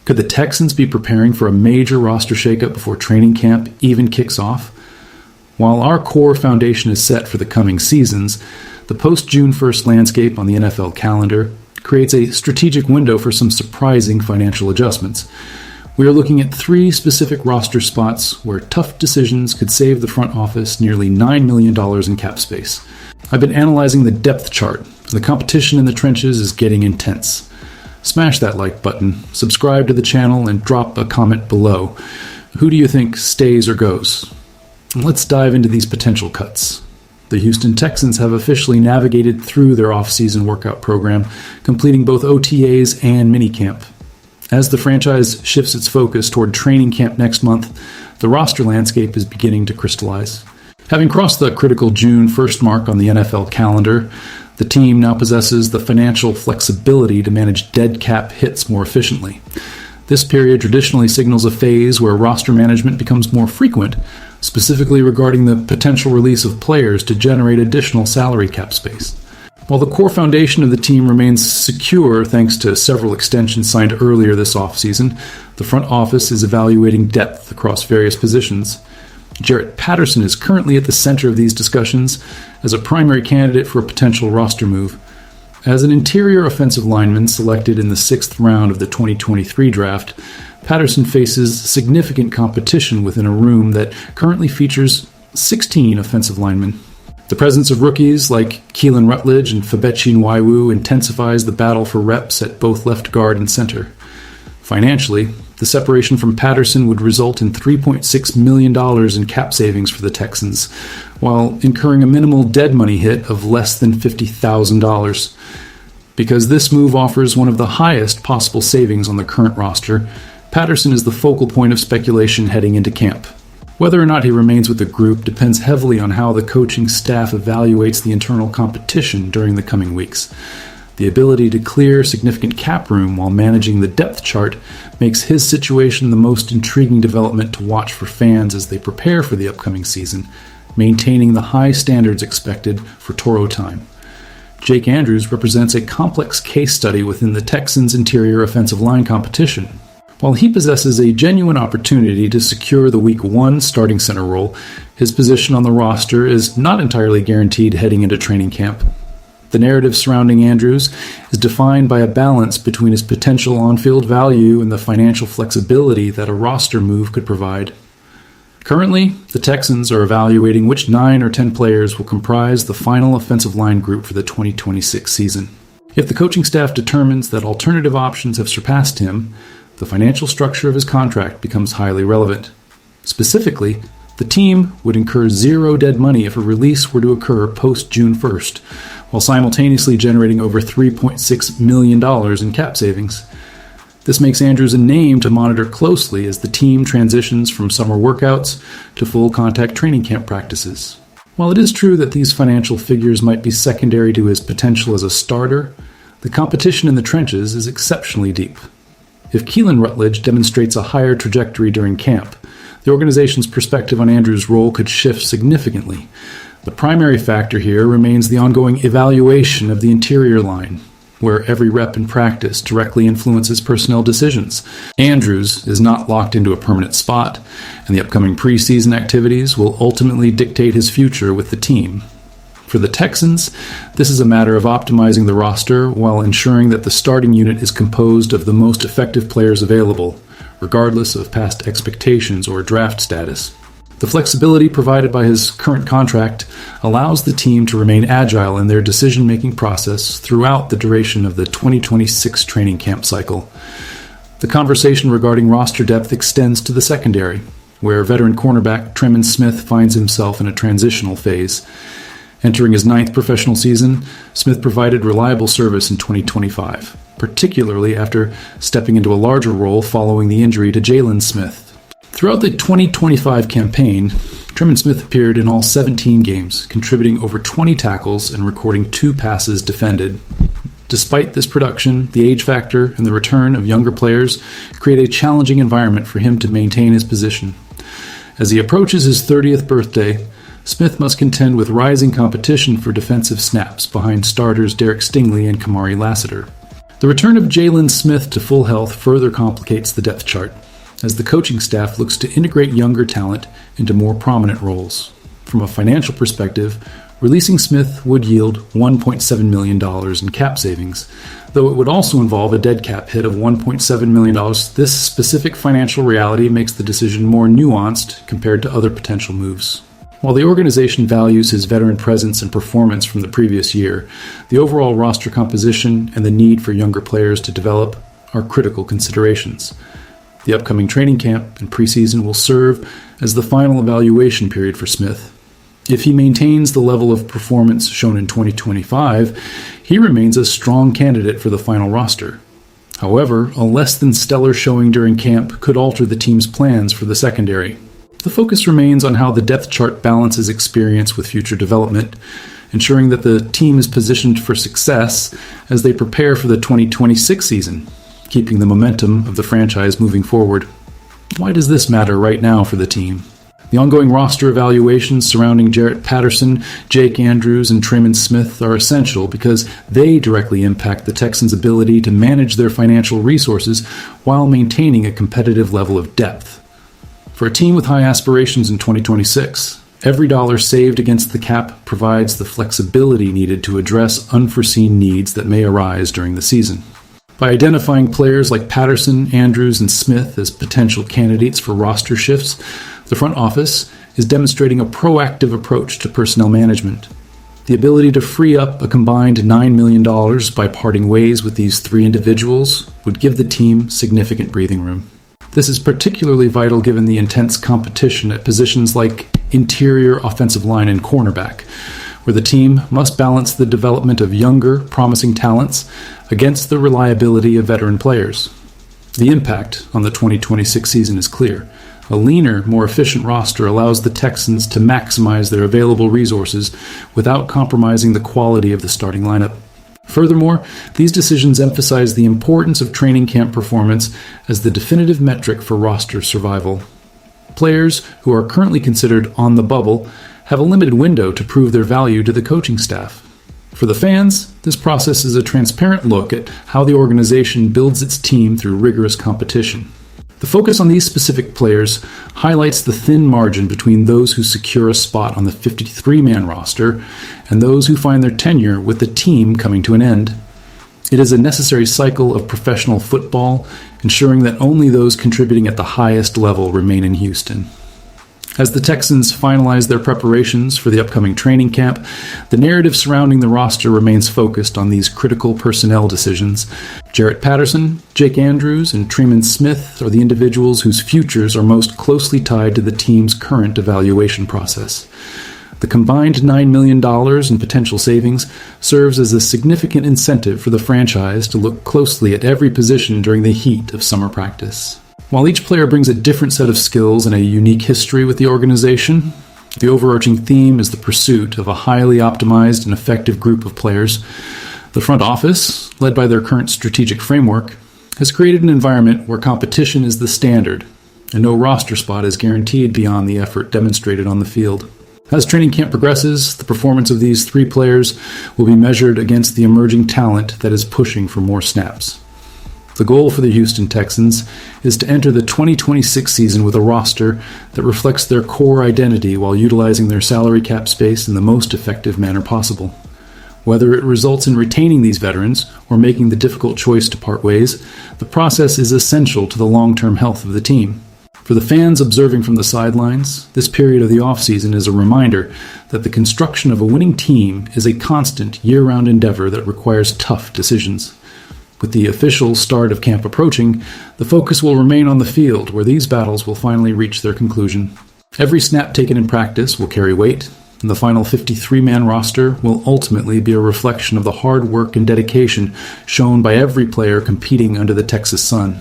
Could the Texans be preparing for a major roster shakeup before training camp even kicks off? While our core foundation is set for the coming seasons, the post-June 1st landscape on the NFL calendar creates a strategic window for some surprising financial adjustments. We are looking at 3 specific roster spots where tough decisions could save the front office nearly $9 million in cap space. I've been analyzing the depth chart. The competition in the trenches is getting intense. Smash that like button, subscribe to the channel, and drop a comment below. Who do you think stays or goes? Let's dive into these potential cuts. The Houston Texans have officially navigated through their off-season workout program, completing both OTAs and minicamp. As the franchise shifts its focus toward training camp next month, the roster landscape is beginning to crystallize. Having crossed the critical June 1st mark on the NFL calendar, the team now possesses the financial flexibility to manage dead cap hits more efficiently. This period traditionally signals a phase where roster management becomes more frequent, specifically regarding the potential release of players to generate additional salary cap space. While the core foundation of the team remains secure thanks to several extensions signed earlier this offseason, the front office is evaluating depth across various positions. Jarrett Patterson is currently at the center of these discussions as a primary candidate for a potential roster move. As an interior offensive lineman selected in the 6th round of the 2023 draft, Patterson faces significant competition within a room that currently features 16 offensive linemen. The presence of rookies like Keelan Rutledge and Fabechi Nwaiwu intensifies the battle for reps at both left guard and center. Financially, the separation from Patterson would result in $3.6 million in cap savings for the Texans, while incurring a minimal dead money hit of less than $50,000. Because this move offers one of the highest possible savings on the current roster, Patterson is the focal point of speculation heading into camp. Whether or not he remains with the group depends heavily on how the coaching staff evaluates the internal competition during the coming weeks. The ability to clear significant cap room while managing the depth chart makes his situation the most intriguing development to watch for fans as they prepare for the upcoming season, maintaining the high standards expected for Toro time. Jake Andrews represents a complex case study within the Texans' interior offensive line competition. While he possesses a genuine opportunity to secure the Week 1 starting center role, his position on the roster is not entirely guaranteed heading into training camp. The narrative surrounding Andrews is defined by a balance between his potential on-field value and the financial flexibility that a roster move could provide. Currently, the Texans are evaluating which 9 or 10 players will comprise the final offensive line group for the 2026 season. If the coaching staff determines that alternative options have surpassed him, the financial structure of his contract becomes highly relevant. Specifically, the team would incur zero dead money if a release were to occur post-June 1st, while simultaneously generating over $3.6 million in cap savings. This makes Andrews a name to monitor closely as the team transitions from summer workouts to full contact training camp practices. While it is true that these financial figures might be secondary to his potential as a starter, the competition in the trenches is exceptionally deep. If Keelan Rutledge demonstrates a higher trajectory during camp, the organization's perspective on Andrews' role could shift significantly. The primary factor here remains the ongoing evaluation of the interior line, where every rep in practice directly influences personnel decisions. Andrews is not locked into a permanent spot, and the upcoming preseason activities will ultimately dictate his future with the team. For the Texans, this is a matter of optimizing the roster while ensuring that the starting unit is composed of the most effective players available, regardless of past expectations or draft status. The flexibility provided by his current contract allows the team to remain agile in their decision-making process throughout the duration of the 2026 training camp cycle. The conversation regarding roster depth extends to the secondary, where veteran cornerback Tremon Smith finds himself in a transitional phase. Entering his 9th professional season, Smith provided reliable service in 2025, particularly after stepping into a larger role following the injury to Jalen Smith. Throughout the 2025 campaign, Tremon Smith appeared in all 17 games, contributing over 20 tackles and recording 2 passes defended. Despite this production, the age factor and the return of younger players create a challenging environment for him to maintain his position. As he approaches his 30th birthday, Smith must contend with rising competition for defensive snaps behind starters Derek Stingley and Kamari Lassiter. The return of Jalen Smith to full health further complicates the depth chart, as the coaching staff looks to integrate younger talent into more prominent roles. From a financial perspective, releasing Smith would yield $1.7 million in cap savings, though it would also involve a dead cap hit of $1.7 million. This specific financial reality makes the decision more nuanced compared to other potential moves. While the organization values his veteran presence and performance from the previous year, the overall roster composition and the need for younger players to develop are critical considerations. The upcoming training camp and preseason will serve as the final evaluation period for Smith. If he maintains the level of performance shown in 2025, he remains a strong candidate for the final roster. However, a less than stellar showing during camp could alter the team's plans for the secondary. The focus remains on how the depth chart balances experience with future development, ensuring that the team is positioned for success as they prepare for the 2026 season, keeping the momentum of the franchise moving forward. Why does this matter right now for the team? The ongoing roster evaluations surrounding Jarrett Patterson, Jake Andrews, and Tremon Smith are essential because they directly impact the Texans' ability to manage their financial resources while maintaining a competitive level of depth. For a team with high aspirations in 2026, every dollar saved against the cap provides the flexibility needed to address unforeseen needs that may arise during the season. By identifying players like Patterson, Andrews, and Smith as potential candidates for roster shifts, the front office is demonstrating a proactive approach to personnel management. The ability to free up a combined $9 million by parting ways with these three individuals would give the team significant breathing room. This is particularly vital given the intense competition at positions like interior offensive line and cornerback, where the team must balance the development of younger, promising talents against the reliability of veteran players. The impact on the 2026 season is clear. A leaner, more efficient roster allows the Texans to maximize their available resources without compromising the quality of the starting lineup. Furthermore, these decisions emphasize the importance of training camp performance as the definitive metric for roster survival. Players who are currently considered on the bubble have a limited window to prove their value to the coaching staff. For the fans, this process is a transparent look at how the organization builds its team through rigorous competition. The focus on these specific players highlights the thin margin between those who secure a spot on the 53-man roster and those who find their tenure with the team coming to an end. It is a necessary cycle of professional football, ensuring that only those contributing at the highest level remain in Houston. As the Texans finalize their preparations for the upcoming training camp, the narrative surrounding the roster remains focused on these critical personnel decisions. Jarrett Patterson, Jake Andrews, and Tremon Smith are the individuals whose futures are most closely tied to the team's current evaluation process. The combined $9 million in potential savings serves as a significant incentive for the franchise to look closely at every position during the heat of summer practice. While each player brings a different set of skills and a unique history with the organization, the overarching theme is the pursuit of a highly optimized and effective group of players. The front office, led by their current strategic framework, has created an environment where competition is the standard, and no roster spot is guaranteed beyond the effort demonstrated on the field. As training camp progresses, the performance of these three players will be measured against the emerging talent that is pushing for more snaps. The goal for the Houston Texans is to enter the 2026 season with a roster that reflects their core identity while utilizing their salary cap space in the most effective manner possible. Whether it results in retaining these veterans or making the difficult choice to part ways, the process is essential to the long-term health of the team. For the fans observing from the sidelines, this period of the offseason is a reminder that the construction of a winning team is a constant, year-round endeavor that requires tough decisions. With the official start of camp approaching, the focus will remain on the field, where these battles will finally reach their conclusion. Every snap taken in practice will carry weight, and the final 53-man roster will ultimately be a reflection of the hard work and dedication shown by every player competing under the Texas sun.